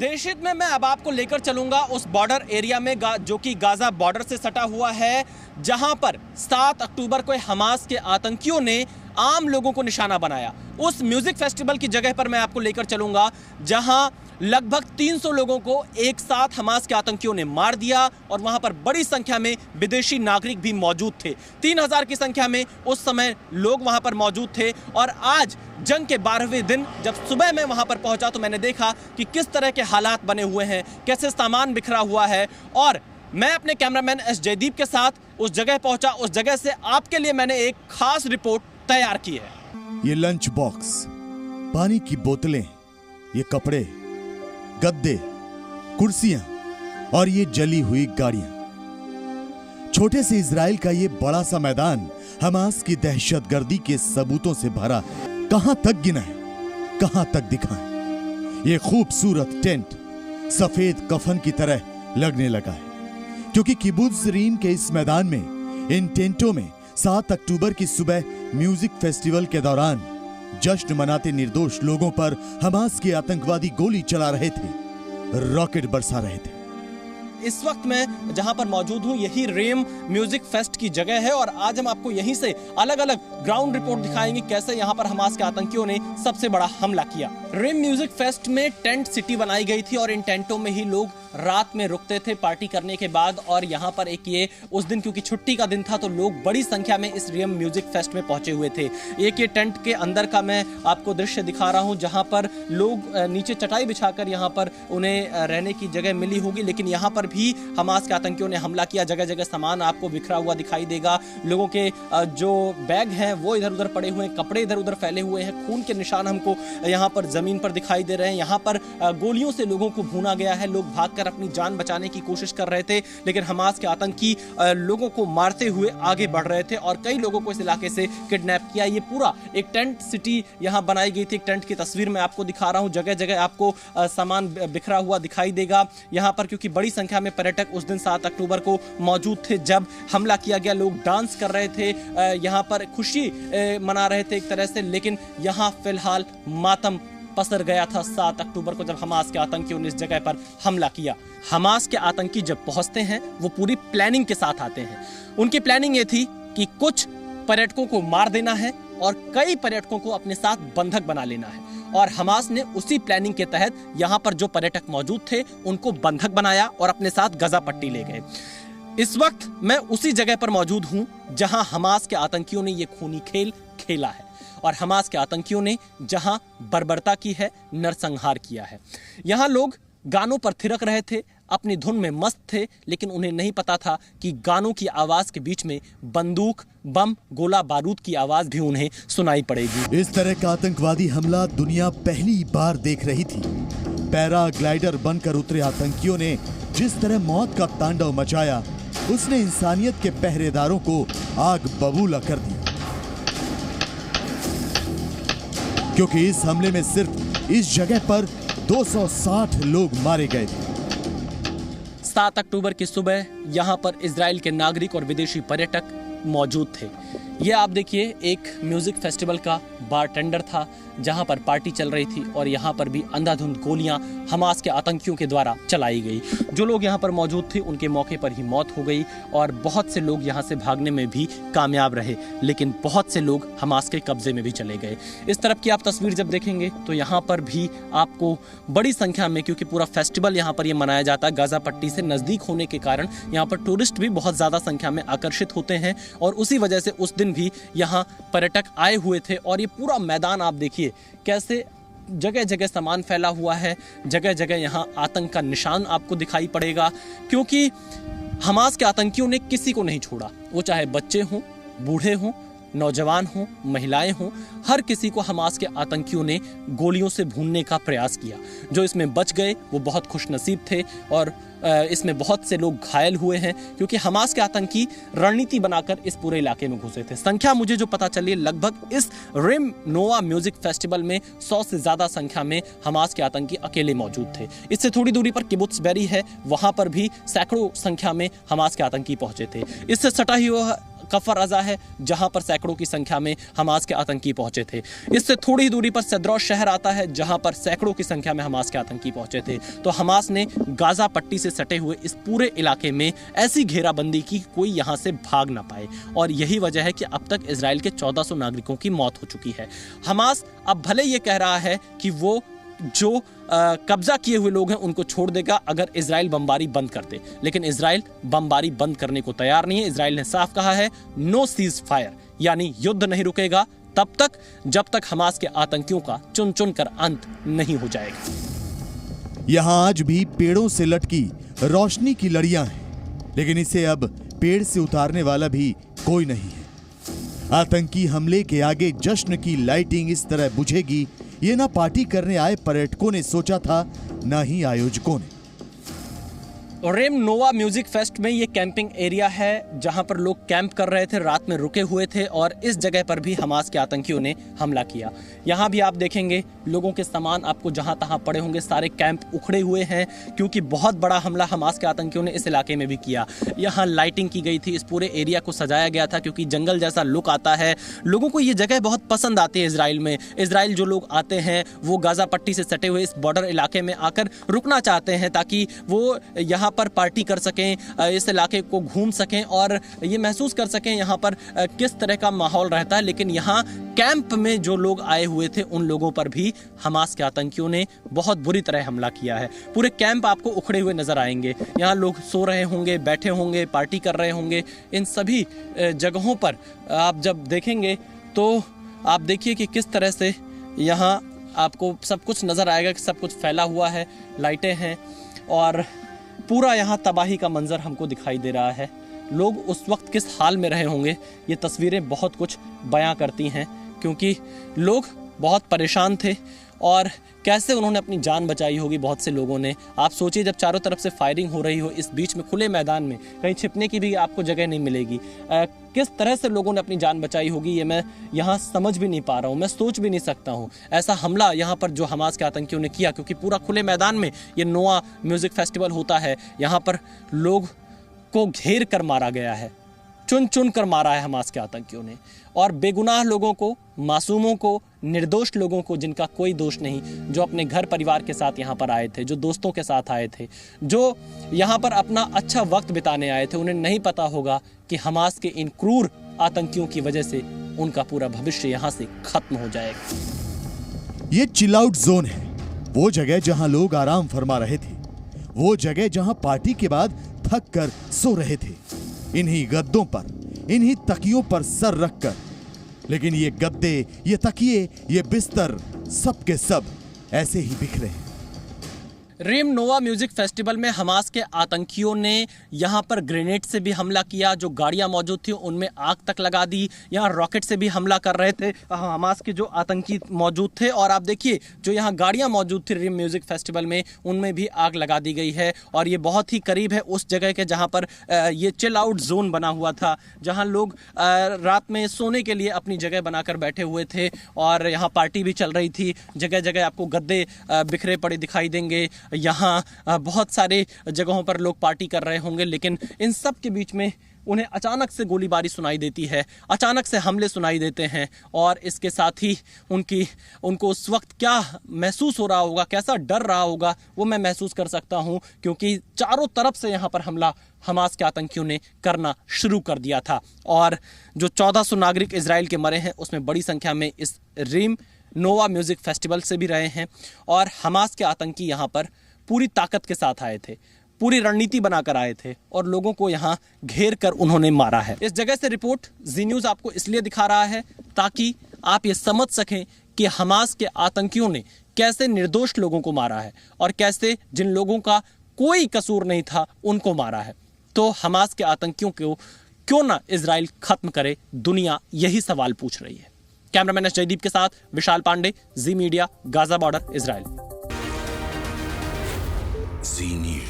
देश में मैं अब आपको लेकर चलूंगा उस बॉर्डर एरिया में जो कि गाजा बॉर्डर से सटा हुआ है, जहां पर 7 अक्टूबर को हमास के आतंकियों ने आम लोगों को निशाना बनाया। उस म्यूजिक फेस्टिवल की जगह पर मैं आपको लेकर चलूंगा जहां लगभग 300 लोगों को एक साथ हमास के आतंकियों ने मार दिया और वहां पर बड़ी संख्या में विदेशी नागरिक भी मौजूद थे। 3000 की संख्या में उस समय लोग वहां पर मौजूद थे। और आज जंग के 12वें दिन जब सुबह मैं वहां पर पहुंचा तो मैंने देखा कि किस तरह के हालात बने हुए हैं, कैसे सामान बिखरा हुआ है। और मैं अपने कैमरामैन एस जयदीप के साथ उस जगह पहुंचा। उस जगह से आपके लिए मैंने एक खास रिपोर्ट तैयार की है। ये लंच बॉक्स, पानी की बोतलें, ये कपड़े, गद्दे, कुर्सियां और ये जली हुई गाड़ियां। छोटे से इजराइल का ये बड़ा सा मैदान हमास की दहशतगर्दी के सबूतों से भरा है। कहां तक गिनाएं, कहां तक दिखाएं। ये खूबसूरत टेंट सफेद कफन की तरह लगने लगा है, क्योंकि किबुत्ज रीम के इस मैदान में, इन टेंटों में 7 अक्टूबर की सुबह म्यूजिक फेस्टिवल के दौरान जश्न मनाते निर्दोष लोगों पर हमास के आतंकवादी गोली चला रहे थे, रॉकेट बरसा रहे थे। इस वक्त मैं जहां पर मौजूद हूं यही रेम म्यूजिक फेस्ट की जगह है और आज हम आपको यहीं से अलग अलग ग्राउंड रिपोर्ट दिखाएंगे कैसे यहां पर हमास के आतंकियों ने सबसे बड़ा हमला किया। रेम म्यूजिक फेस्ट में टेंट सिटी बनाई गई थी और इन टेंटों में ही लोग रात में रुकते थे पार्टी करने के बाद। और यहाँ पर एक ये उस दिन क्योंकि छुट्टी का दिन था तो लोग बड़ी संख्या में इस रेम म्यूजिक फेस्ट में पहुंचे हुए थे। एक ये टेंट के अंदर का मैं आपको दृश्य दिखा रहा हूँ जहाँ पर लोग नीचे चटाई बिछाकर यहाँ पर उन्हें रहने की जगह मिली होगी, लेकिन यहाँ पर भी हमास के आतंकियों ने हमला किया। जगह जगह सामान आपको बिखरा हुआ दिखाई देगा। लोगों के जो बैग हैं वो इधर उधर पड़े हुए हैं, कपड़े इधर उधर फैले हुए हैं, खून के निशान हमको यहाँ पर जमीन पर दिखाई दे रहे हैं। यहाँ पर गोलियों से लोगों को भूना गया है। लोग भागकर अपनी जान बचाने की कोशिश कर रहे थे, लेकिन हमास के आतंकी लोगों को मारते हुए आगे बढ़ रहे थे और कई लोगों को इस इलाके से किडनैप किया। ये पूरा एक टेंट सिटी यहाँ बनाई गई थी। एक टेंट की तस्वीर मैं आपको दिखा रहा हूँ। जगह जगह आपको सामान बिखरा हुआ दिखाई देगा यहाँ पर, क्योंकि बड़ी संख्या में पर्यटक उस दिन 7 अक्टूबर को मौजूद थे जब हमला किया गया। लोग डांस कर रहे थे, यहाँ पर खुशी मना रहे थे एक तरह से, लेकिन यहाँ फिलहाल मातम पसर गया था 7 अक्टूबर को जब हमास के आतंकियों ने इस जगह पर हमला किया। हमास के आतंकी जब पहुंचते हैं वो पूरी प्लानिंग के साथ आते हैं। उनकी प्लानिंग ये थी कि कुछ पर्यटकों को मार देना है और कई पर्यटकों को अपने साथ बंधक बना लेना है। और हमास ने उसी प्लानिंग के तहत यहाँ पर जो पर्यटक मौजूद थे उनको बंधक बनाया और अपने साथ गजा पट्टी ले गए। इस वक्त मैं उसी जगह पर मौजूद हूँ जहाँ हमास के आतंकियों ने ये खूनी खेल खेला है और हमास के आतंकियों ने जहां बर्बरता की है, नरसंहार किया है। यहाँ लोग गानों पर थिरक रहे थे, अपनी धुन में मस्त थे, लेकिन उन्हें नहीं पता था कि गानों की आवाज के बीच में बंदूक, बम, गोला बारूद की आवाज भी उन्हें सुनाई पड़ेगी। इस तरह का आतंकवादी हमला दुनिया पहली बार देख रही थी। पैराग्लाइडर बनकर उतरे आतंकियों ने जिस तरह मौत का तांडव मचाया, उसने इंसानियत के पहरेदारों को आग बबूला कर दी, क्योंकि इस हमले में सिर्फ इस जगह पर 260 लोग मारे गए थे। 7 अक्टूबर की सुबह यहाँ पर इजराइल के नागरिक और विदेशी पर्यटक मौजूद थे। ये आप देखिए एक म्यूजिक फेस्टिवल का बारटेंडर था जहाँ पर पार्टी चल रही थी और यहाँ पर भी अंधाधुंध गोलियाँ हमास के आतंकियों के द्वारा चलाई गई। जो लोग यहाँ पर मौजूद थे उनके मौके पर ही मौत हो गई और बहुत से लोग यहाँ से भागने में भी कामयाब रहे, लेकिन बहुत से लोग हमास के कब्जे में भी चले गए। इस तरफ की आप तस्वीर जब देखेंगे तो यहाँ पर भी आपको बड़ी संख्या में, क्योंकि पूरा फेस्टिवल यहाँ पर ये मनाया जाता है, गाजा पट्टी से नज़दीक होने के कारण यहाँ पर टूरिस्ट भी बहुत ज़्यादा संख्या में आकर्षित होते हैं और उसी वजह से उस दिन भी यहाँ पर्यटक आए हुए थे। और ये पूरा मैदान आप देखिए कैसे जगह जगह सामान फैला हुआ है, जगह जगह यहाँ आतंक का निशान आपको दिखाई पड़ेगा, क्योंकि हमास के आतंकियों ने किसी को नहीं छोड़ा। वो चाहे बच्चे हों, बूढ़े हों, नौजवान हों, महिलाएं हों, हर किसी को हमास के आतंकियों ने गोलियों से भूनने का प्रयास किया। जो इसमें बच गए वो बहुत खुशनसीब थे और इसमें बहुत से लोग घायल हुए हैं, क्योंकि हमास के आतंकी रणनीति बनाकर इस पूरे इलाके में घुसे थे। संख्या मुझे जो पता चली, लगभग इस रिम नोवा म्यूजिक फेस्टिवल में 100 से ज़्यादा संख्या में हमास के आतंकी अकेले मौजूद थे। इससे थोड़ी दूरी पर किबुत्ज बेरी है, वहाँ पर भी सैकड़ों संख्या में हमास के आतंकी पहुँचे थे। इससे सटा ही कफर अज़ा है, जहां पर सैकड़ों की संख्या में हमास के आतंकी पहुंचे थे। इससे थोड़ी दूरी पर सदरौश शहर आता है, जहां पर सैकड़ों की संख्या में हमास के आतंकी पहुंचे थे। तो हमास ने गाजा पट्टी से सटे हुए इस पूरे इलाके में ऐसी घेराबंदी की कोई यहां से भाग ना पाए, और यही वजह है कि अब तक इजराइल के 1400 नागरिकों की मौत हो चुकी है। हमास अब भले ये कह रहा है कि वो जो कब्जा किए हुए लोग हैं उनको छोड़ देगा अगर इजराइल बमबारी बंद कर दे, लेकिन इजराइल बमबारी बंद करने को तैयार नहीं है। इजराइल ने साफ कहा है नो सीज फायर, यानी युद्ध नहीं रुकेगा तब तक जब तक हमास के आतंकियों का चुन चुन कर अंत नहीं हो जाएगा। यहां आज भी पेड़ों से लटकी रोशनी की लड़ियां हैं, लेकिन इसे अब पेड़ से उतारने वाला भी कोई नहीं है। आतंकी हमले के आगे जश्न की लाइटिंग इस तरह बुझेगी, ये ना पार्टी करने आए पर्यटकों ने सोचा था, ना ही आयोजकों ने। रेम नोवा म्यूजिक फेस्ट में ये कैंपिंग एरिया है, जहां पर लोग कैंप कर रहे थे, रात में रुके हुए थे, और इस जगह पर भी हमास के आतंकियों ने हमला किया। यहां भी आप देखेंगे लोगों के सामान आपको जहां तहां पड़े होंगे, सारे कैंप उखड़े हुए हैं, क्योंकि बहुत बड़ा हमला हमास के आतंकियों ने इस इलाके में भी किया। यहाँ लाइटिंग की गई थी, इस पूरे एरिया को सजाया गया था, क्योंकि जंगल जैसा लुक आता है। लोगों को ये जगह बहुत पसंद आती है इसराइल में। इसराइल जो लोग आते हैं वो गाजा पट्टी से सटे हुए इस बॉर्डर इलाके में आकर रुकना चाहते हैं, ताकि वो यहाँ पर पार्टी कर सकें, इस इलाके को घूम सकें और ये महसूस कर सकें यहाँ पर किस तरह का माहौल रहता है। लेकिन यहाँ कैंप में जो लोग आए हुए थे उन लोगों पर भी हमास के आतंकियों ने बहुत बुरी तरह हमला किया है। पूरे कैंप आपको उखड़े हुए नजर आएंगे। यहाँ लोग सो रहे होंगे, बैठे होंगे, पार्टी कर रहे होंगे। इन सभी जगहों पर आप जब देखेंगे तो आप देखिए कि किस तरह से यहाँ आपको सब कुछ नजर आएगा कि सब कुछ फैला हुआ है, लाइटें हैं और पूरा यहाँ तबाही का मंजर हमको दिखाई दे रहा है। लोग उस वक्त किस हाल में रहे होंगे, ये तस्वीरें बहुत कुछ बयां करती हैं, क्योंकि लोग बहुत परेशान थे और कैसे उन्होंने अपनी जान बचाई होगी बहुत से लोगों ने। आप सोचिए जब चारों तरफ से फायरिंग हो रही हो, इस बीच में खुले मैदान में कहीं छिपने की भी आपको जगह नहीं मिलेगी, किस तरह से लोगों ने अपनी जान बचाई होगी ये मैं यहाँ समझ भी नहीं पा रहा हूँ, मैं सोच भी नहीं सकता हूँ। ऐसा हमला यहाँ पर जो हमास के आतंकियों ने किया, क्योंकि पूरा खुले मैदान में ये नोआ म्यूजिक फेस्टिवल होता है, यहाँ पर लोग को घेर कर मारा गया है, चुन चुन कर मारा है हमास के आतंकियों ने, और बेगुनाह लोगों को, मासूमों को, निर्दोष लोगों को जिनका कोई दोष नहीं, जो अपने घर परिवार के साथ यहाँ पर आए थे, जो दोस्तों के साथ आए थे, जो यहाँ पर अपना अच्छा वक्त बिताने आए थे, उन्हें नहीं पता होगा कि हमास के इन क्रूर आतंकियों की वजह से उनका पूरा भविष्य यहाँ से खत्म हो जाएगा। ये चिल आउट जोन है, वो जगह जहां लोग आराम फरमा रहे थे, वो जगह जहां पार्टी के बाद थक कर सो रहे थे, इन्हीं गद्दों पर, इन्हीं तकियों पर सर रखकर। लेकिन ये गद्दे, ये तकिए, ये बिस्तर, सब के सब ऐसे ही बिखरे हैं। रेम नोवा म्यूजिक फेस्टिवल में हमास के आतंकियों ने यहाँ पर ग्रेनेड से भी हमला किया, जो गाड़ियाँ मौजूद थी उनमें आग तक लगा दी, यहाँ रॉकेट से भी हमला कर रहे थे हमास के जो आतंकी मौजूद थे। और आप देखिए जो यहाँ गाड़ियाँ मौजूद थी रेम म्यूजिक फेस्टिवल में, उनमें भी आग लगा दी गई है। और ये बहुत ही करीब है उस जगह के जहाँ पर ये चिल आउट जोन बना हुआ था, जहाँ लोग रात में सोने के लिए अपनी जगह बनाकर बैठे हुए थे और यहाँ पार्टी भी चल रही थी। जगह जगह आपको गद्दे बिखरे पड़े दिखाई देंगे, यहाँ बहुत सारे जगहों पर लोग पार्टी कर रहे होंगे। लेकिन इन सब के बीच में उन्हें अचानक से गोलीबारी सुनाई देती है, अचानक से हमले सुनाई देते हैं, और इसके साथ ही उनको उस वक्त क्या महसूस हो रहा होगा, कैसा डर रहा होगा, वो मैं महसूस कर सकता हूँ, क्योंकि चारों तरफ से यहाँ पर हमला हमास के आतंकियों ने करना शुरू कर दिया था। और जो 1400 नागरिक इजराइल के मरे हैं उसमें बड़ी संख्या में इस रेम नोवा म्यूजिक फेस्टिवल से भी रहे हैं। और हमास के आतंकी यहाँ पर पूरी ताकत के साथ आए थे, पूरी रणनीति बनाकर आए थे और लोगों को यहाँ घेर कर उन्होंने मारा है। इस जगह से रिपोर्ट जी न्यूज़ आपको इसलिए दिखा रहा है ताकि आप ये समझ सकें कि हमास के आतंकियों ने कैसे निर्दोष लोगों को मारा है और कैसे जिन लोगों का कोई कसूर नहीं था उनको मारा है। तो हमास के आतंकियों को क्यों ना इजराइल खत्म करे, दुनिया यही सवाल पूछ रही है। कैमरामैन जयदीप के साथ विशाल पांडे, जी मीडिया, गाजा बॉर्डर, इजराइल। जी न्यूज़।